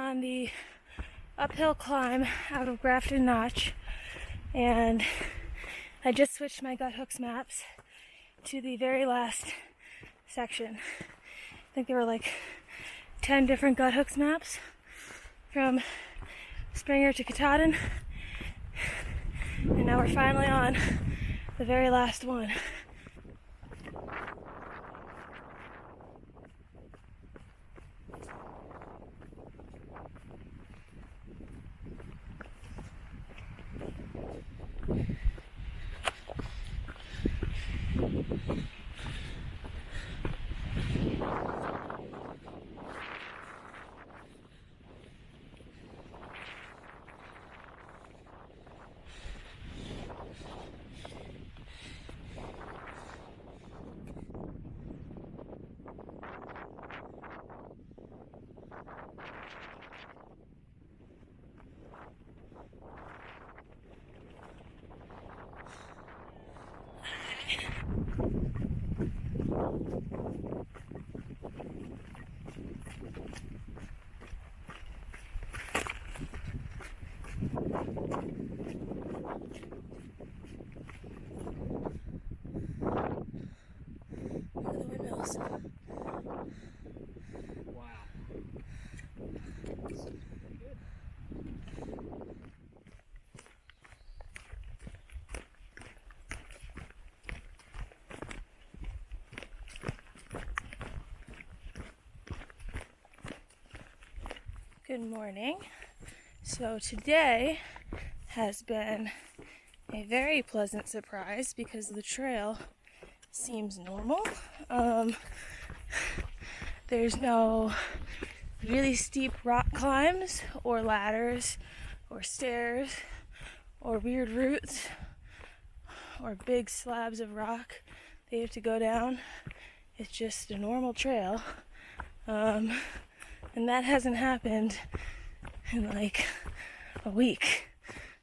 on the uphill climb out of Grafton Notch, and I just switched my gut hooks maps to the very last section. I think there were like 10 different gut hooks maps from Springer to Katahdin, and now we're finally on the very last one. Good morning. So today has been a very pleasant surprise because the trail seems normal. There's no really steep rock climbs or ladders or stairs or weird routes or big slabs of rock that you have to go down. It's just a normal trail. And that hasn't happened in like a week.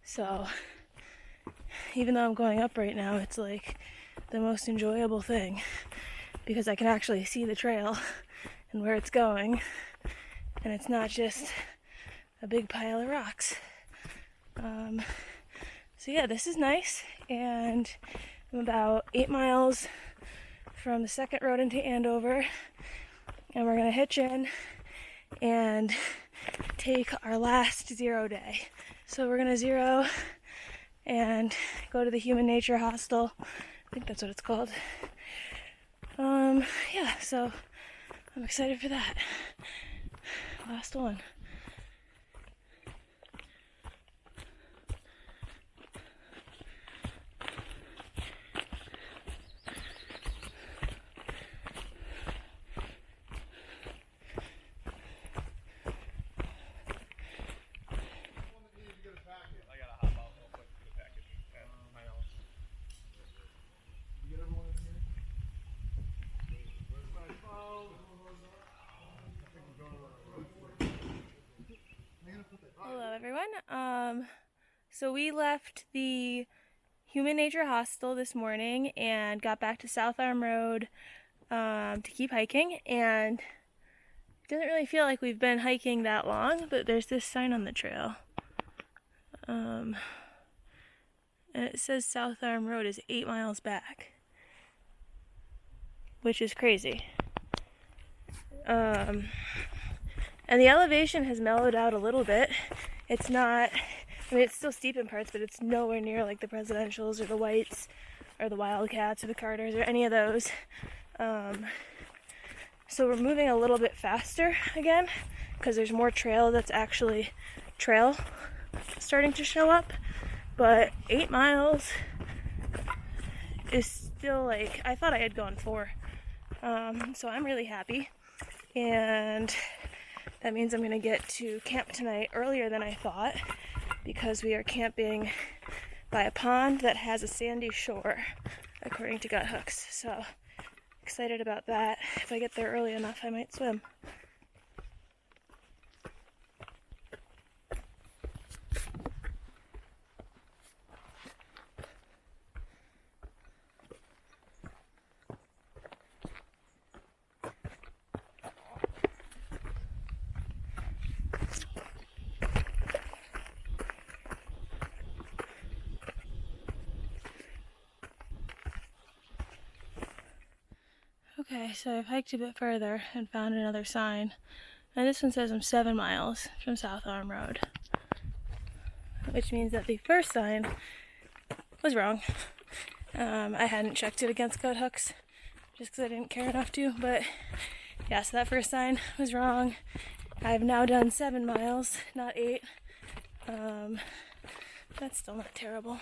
So even though I'm going up right now, it's like the most enjoyable thing because I can actually see the trail and where it's going, and it's not just a big pile of rocks. So yeah, this is nice, and I'm about 8 miles from the second road into Andover, and we're gonna hitch in and take our last zero day. So we're gonna zero and go to the Human Nature Hostel. I think that's what it's called. Yeah, so I'm excited for that. Last one. Hello everyone. So we left the Human Nature Hostel this morning and got back to South Arm Road to keep hiking, and it doesn't really feel like we've been hiking that long, but there's this sign on the trail. And it says South Arm Road is 8 miles back, which is crazy. And the elevation has mellowed out a little bit. It's not, I mean, it's still steep in parts, but it's nowhere near like the Presidentials or the Whites or the Wildcats or the Carters or any of those. So we're moving a little bit faster again because there's more trail that's actually trail starting to show up. But 8 miles is still like, I thought I had gone 4. So I'm really happy. And that means I'm going to get to camp tonight earlier than I thought because we are camping by a pond that has a sandy shore, according to Gut Hooks. So excited about that. If I get there early enough, I might swim. Okay, so I've hiked a bit further and found another sign. And this one says I'm 7 miles from South Arm Road. Which means that the first sign was wrong. I hadn't checked it against goat hooks just because I didn't care enough to, but yeah, so that first sign was wrong. I've now done 7 miles, not 8. That's still not terrible.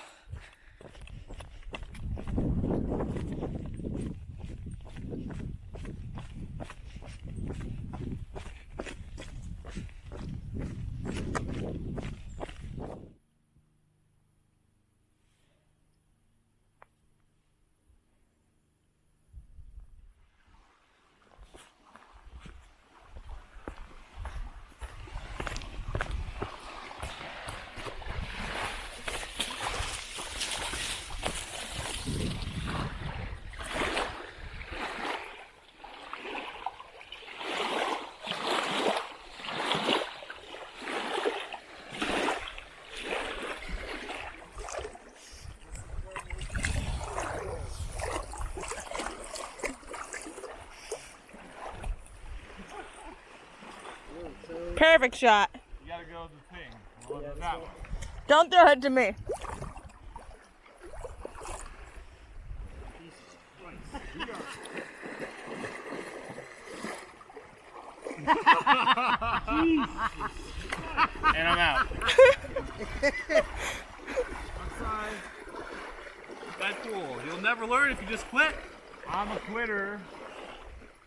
Perfect shot. You gotta go with the thing. What was that one? Don't throw it to me. And I'm out. Outside. That's cool. You'll never learn if you just quit. I'm a quitter.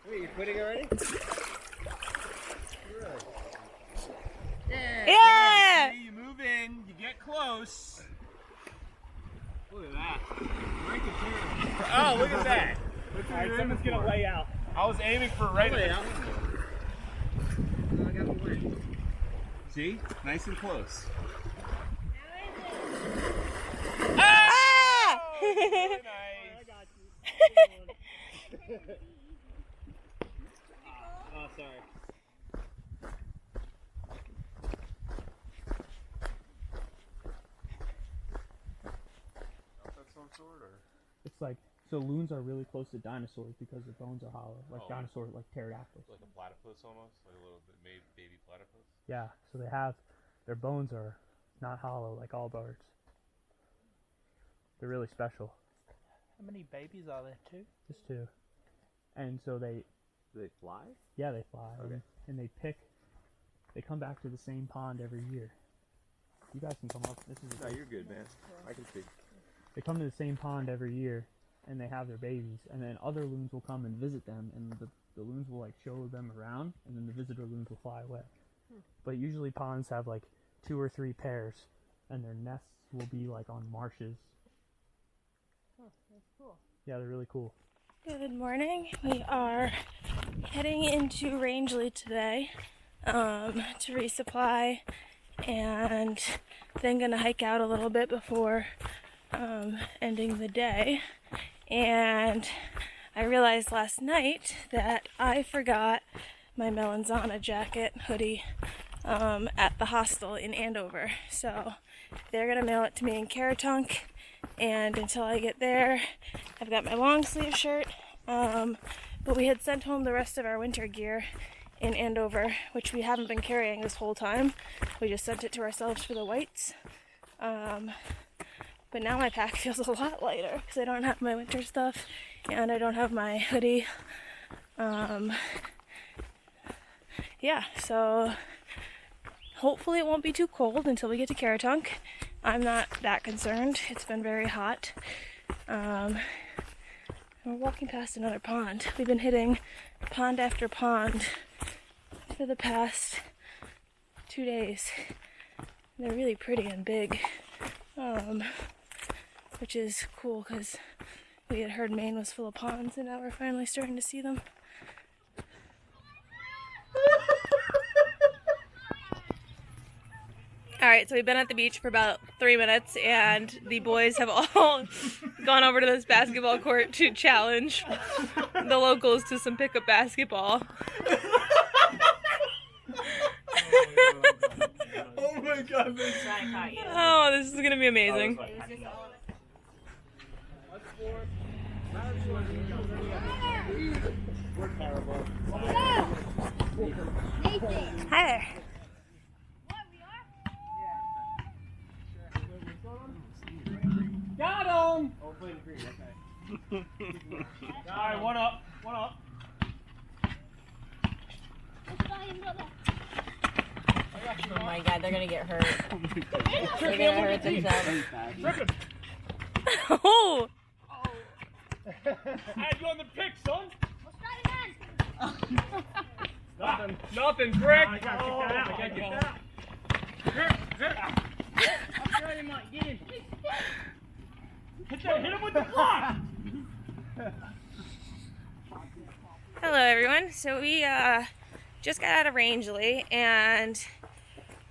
Wait, you're quitting already? Yeah! See, you move in, you get close. Look at that. Right to turn. Oh, look at that. Alright, someone's gonna lay out. I was aiming for right at the See? Nice and close. Ah! Very nice. I got you. Oh, sorry. It's like, so loons are really close to dinosaurs because their bones are hollow, like dinosaurs, like pterodactyls. Like a platypus almost, like a little bit baby platypus. Yeah, so they have, their bones are not hollow like all birds. They're really special. How many babies are there? 2? Just 2. And so Do they fly? yeah, they fly. Okay. And they come back to the same pond every year. You guys can come up. This is No, you're good, man. I can see. They come to the same pond every year, and they have their babies, and then other loons will come and visit them, and the loons will like show them around, and then the visitor loons will fly away. But usually ponds have like 2 or 3 pairs, and their nests will be like on marshes. Oh, that's cool. Yeah, they're really cool. Good morning. We are heading into Rangeley today to resupply, and then gonna hike out a little bit before ending the day. And I realized last night that I forgot my Melanzana jacket hoodie at the hostel in Andover. So they're gonna mail it to me in Caratunk, and until I get there, I've got my long sleeve shirt. But we had sent home the rest of our winter gear in Andover, which we haven't been carrying this whole time. We just sent it to ourselves for the whites. But now my pack feels a lot lighter because I don't have my winter stuff and I don't have my hoodie. Yeah, so hopefully it won't be too cold until we get to Caratunk. I'm not that concerned. It's been very hot. We're walking past another pond. We've been hitting pond after pond for the past 2 days. They're really pretty and big. Which is cool because we had heard Maine was full of ponds, and now we're finally starting to see them. Alright, so we've been at the beach for about 3 minutes, and the boys have all gone over to this basketball court to challenge the locals to some pickup basketball. Oh my god, Oh, this is gonna be amazing. We're terrible. Hi there. Got him! Oh, play the green, okay. Alright, one up, one up. Oh my god, they're gonna get hurt. They're gonna hurt themselves. Oh! I had you on the pick, son. Nothing, nothing, Greg. I gotta kick that out. I gotta kick that out. Hit him with the block. Hello everyone. So we just got out of Rangeley and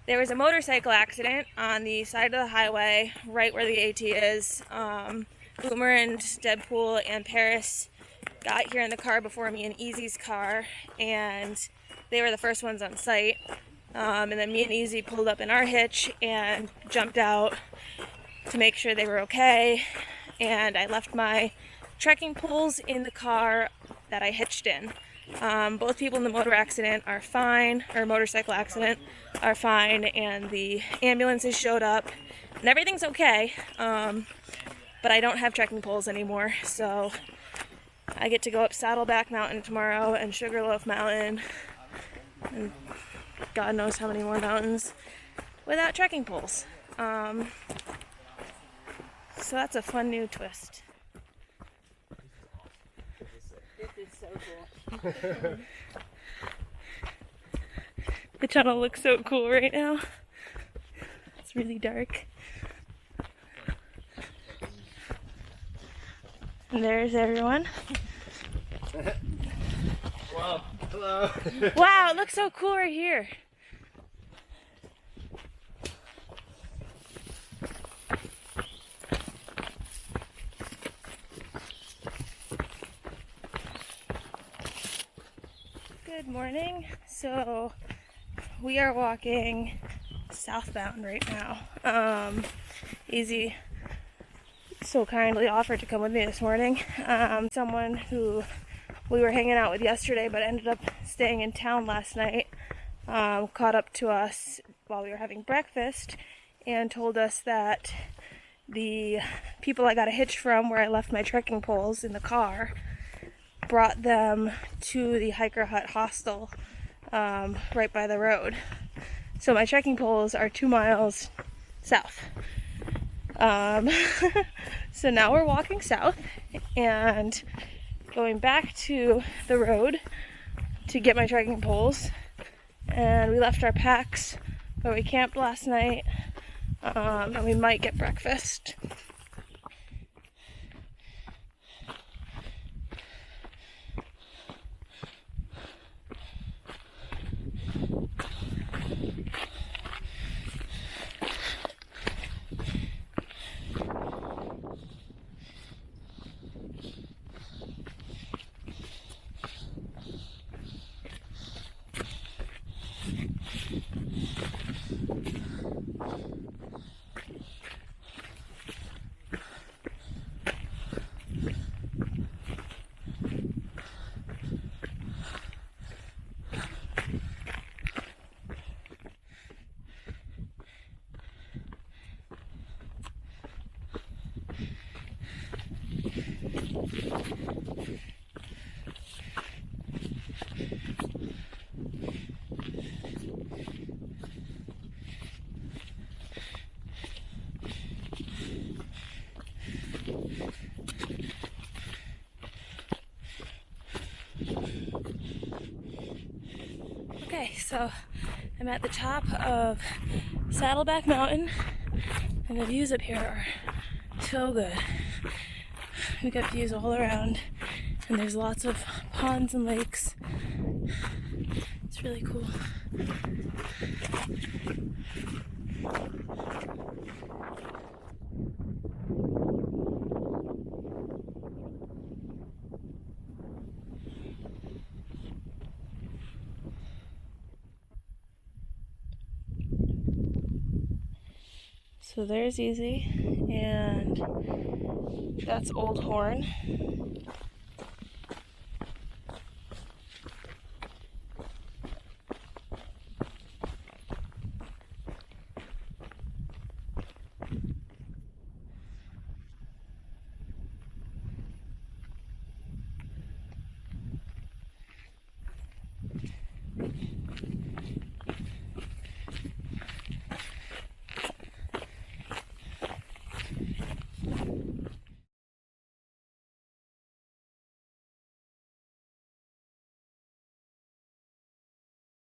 there was a motorcycle accident on the side of the highway right where the AT is. Boomer and Deadpool and Paris got here in the car before me in Easy's car and they were the first ones on site. And then me and Easy pulled up in our hitch and jumped out to make sure they were okay. And I left my trekking poles in the car that I hitched in. Both people in the motor accident are fine, or motorcycle accident are fine, and the ambulances showed up and everything's okay. But I don't have trekking poles anymore, so I get to go up Saddleback Mountain tomorrow and Sugarloaf Mountain and God knows how many more mountains without trekking poles. So that's a fun new twist. This is so cool. The tunnel looks so cool right now. It's really dark. And there's everyone. Wow. Hello. Wow, it looks so cool right here. Good morning. So we are walking southbound right now. Easy so kindly offered to come with me this morning. Someone who we were hanging out with yesterday but ended up staying in town last night caught up to us while we were having breakfast and told us that the people I got a hitch from where I left my trekking poles in the car brought them to the Hiker Hut hostel right by the road. So my trekking poles are 2 miles south. So now we're walking south and going back to the road to get my trekking poles. And we left our packs where we camped last night, and we might get breakfast. Okay, so I'm at the top of Saddleback Mountain and the views up here are so good. We got views all around and there's lots of ponds and lakes. It's really cool. So there's Easy, and that's Old Horn.